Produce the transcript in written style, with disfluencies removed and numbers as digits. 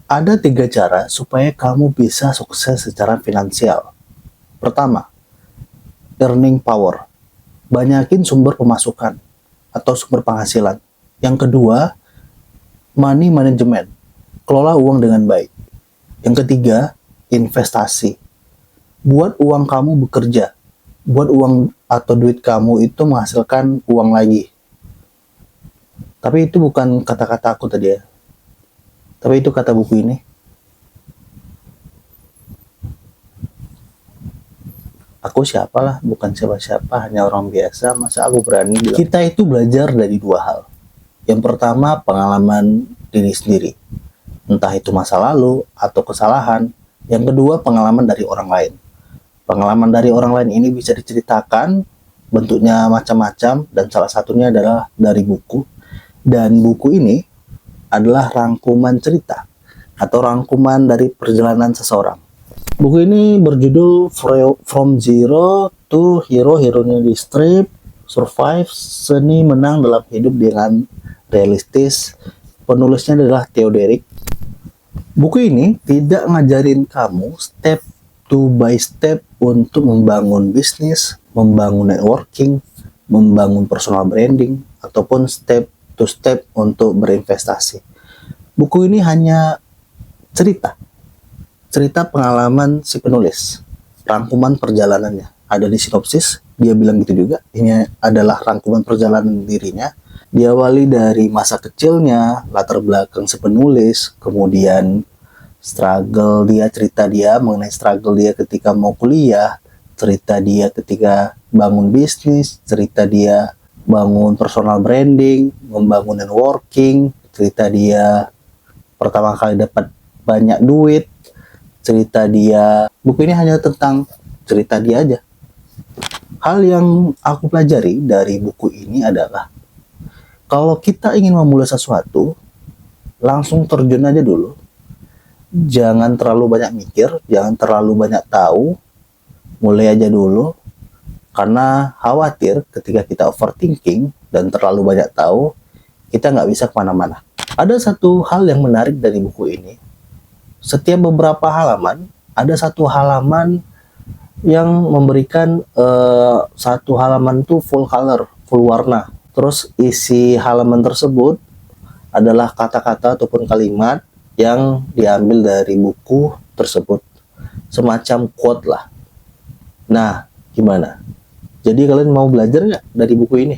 Ada 3 cara supaya kamu bisa sukses secara finansial. Pertama, earning power. Banyakin sumber pemasukan atau sumber penghasilan. Yang kedua, money management. Kelola uang dengan baik. Yang ketiga, investasi. Buat uang kamu bekerja. Buat uang atau duit kamu itu menghasilkan uang lagi. Tapi itu bukan kata-kata aku tadi ya. Tapi itu kata buku ini. Aku siapalah, bukan siapa-siapa, hanya orang biasa. Masa aku berani bilang? Kita itu belajar dari 2 hal. Yang pertama, pengalaman diri sendiri. Entah itu masa lalu atau kesalahan. Yang kedua, pengalaman dari orang lain. Pengalaman dari orang lain ini bisa diceritakan, bentuknya macam-macam, dan salah satunya adalah dari buku. Dan buku ini adalah rangkuman cerita atau rangkuman dari perjalanan seseorang. Buku ini berjudul From Zero to Hero, Hero-nya di strip, Survive, Seni Menang Dalam Hidup Dengan Realistis. Penulisnya adalah Theo Derek. Buku ini tidak ngajarin kamu step by step untuk membangun bisnis, membangun networking, membangun personal branding, ataupun step to step untuk berinvestasi. Buku ini hanya cerita pengalaman si penulis, rangkuman perjalanannya. Ada di sinopsis, dia bilang gitu juga. Ini adalah rangkuman perjalanan dirinya. Diawali dari masa kecilnya, latar belakang si penulis, kemudian cerita dia mengenai struggle dia ketika mau kuliah, cerita dia ketika bangun bisnis, cerita dia bangun personal branding, membangun networking, cerita dia pertama kali dapat banyak duit, cerita dia. Buku ini hanya tentang cerita dia aja. Hal yang aku pelajari dari buku ini adalah kalau kita ingin memulai sesuatu, langsung terjun aja dulu. Jangan terlalu banyak mikir, jangan terlalu banyak tahu, mulai aja dulu. Karena khawatir ketika kita overthinking dan terlalu banyak tahu, kita nggak bisa kemana-mana. Ada satu hal yang menarik dari buku ini. Setiap beberapa halaman, ada satu halaman yang memberikan satu halaman itu full color, full warna. Terus isi halaman tersebut adalah kata-kata ataupun kalimat yang diambil dari buku tersebut. Semacam quote lah. Nah, gimana? Jadi kalian mau belajar nggak dari buku ini?